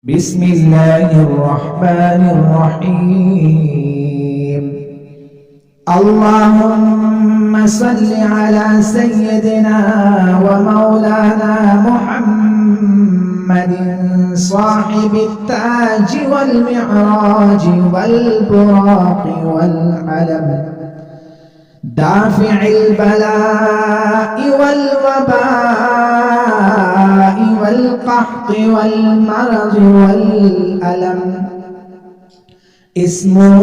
بسم الله الرحمن الرحيم. اللهم صل على سيدنا ومولانا محمد صاحب التاج والمعراج والبراق والعلم، دافع البلاء والوباء والقحط والمرض والألم، اسمه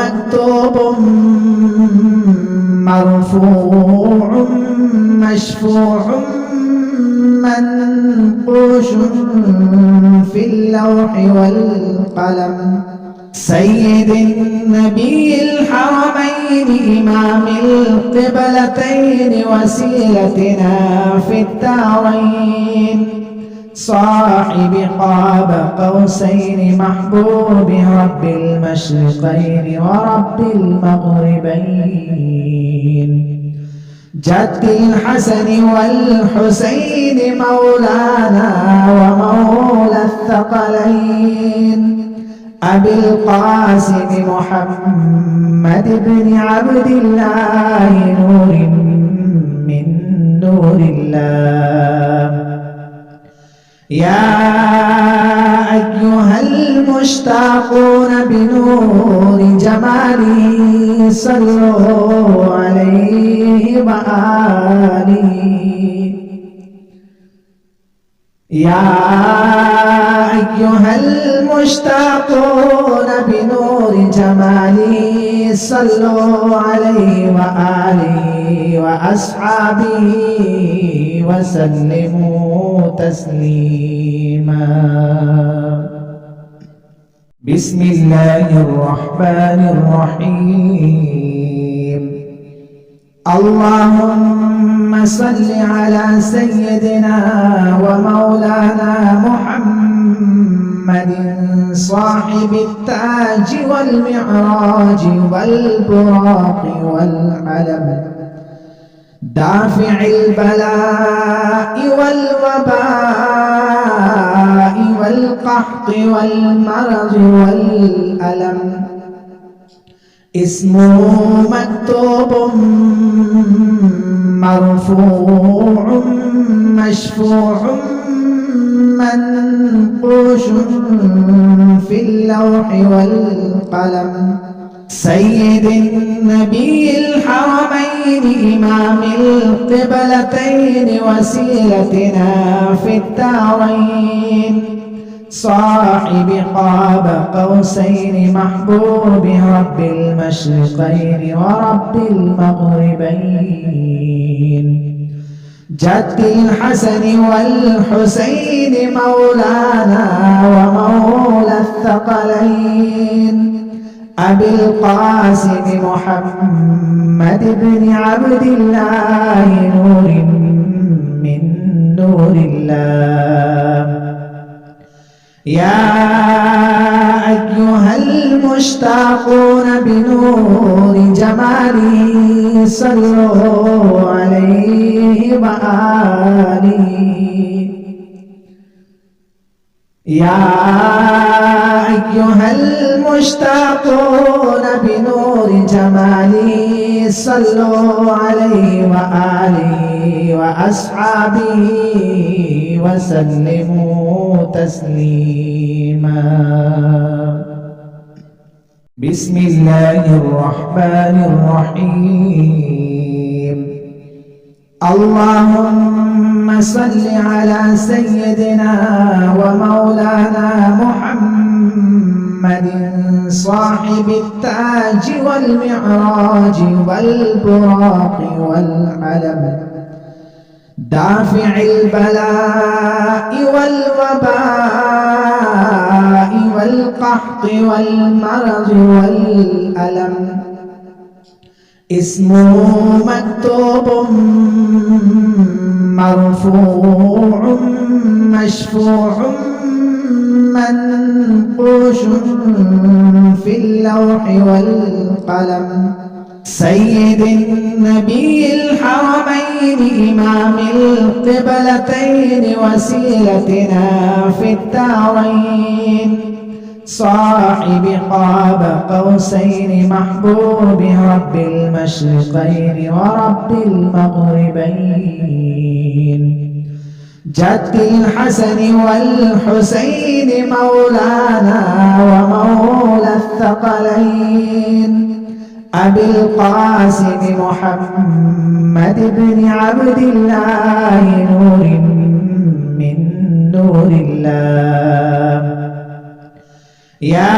مكتوب مرفوع مشفوع منقوش في اللوح والقلم، سيد النبي الحرمين إمام القبلتين وسيلتنا في الدارين، صاحب قاب قوسين محبوب رب المشرقين ورب المغربين، جد الحسن والحسين مولانا ومولى الثقلين، أبي القاسم محمد بن عبد الله نور من نور الله. يا أيها المشتاقون بنور جماله صلوا عليه وآله. يا أيها المشتاقون بنور جماله صلوا عليه وآله وأصحابه وسلموا تسليما. بسم الله الرحمن الرحيم. اللهم صل على سيدنا ومولانا محمد صاحب التاج والمعراج والبراق والعلم، دافع البلاء والوباء والقحط والمرض والألم، اسمه مكتوب مرفوع مشفوع منقوش في اللوح والقلم، سيد النبي الحرمين إمام القبلتين وسيلتنا في الدارين، صاحب قاب قوسين محبوب رب المشرقين ورب المغربين، جد الحسن والحسين مولانا ومولى الثقلين، أبي القاسم محمد بن عبد الله نور من نور الله. يا أيها المشتاقون بنور جماله صلوا عليه وآله. يا أيها المشتاقون بنور جماله صلوا عليه وآله وأصحابه وسلموا تسليما. بسم الله الرحمن الرحيم. اللهم صل على سيدنا ومولانا محمد صاحب التاج والمعراج والبراق والعلم، دافع البلاء والوباء والقحط والمرض والألم، اسمه مكتوب مرفوع مشفوع منقوش في اللوح والقلم، سيد النبي الحرمين إمام القبلتين وسيلتنا في الدارين صاحب قاب قوسين محبوب رب المشرقين ورب المغربين جد الحسن والحسين مولانا ومولى الثقلين أبي القاسم محمد بن عبد الله نور من نور الله يا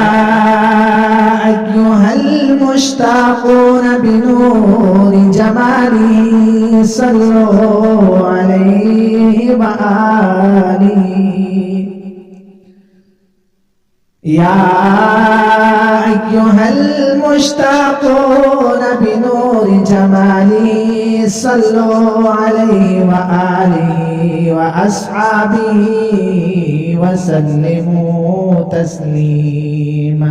أيها المشتاقون بنور جماله صلوا عليه وآله يا أيها المشتاقون بنور جماله صلوا عليه وآله وأصحابه وسلموا تسليما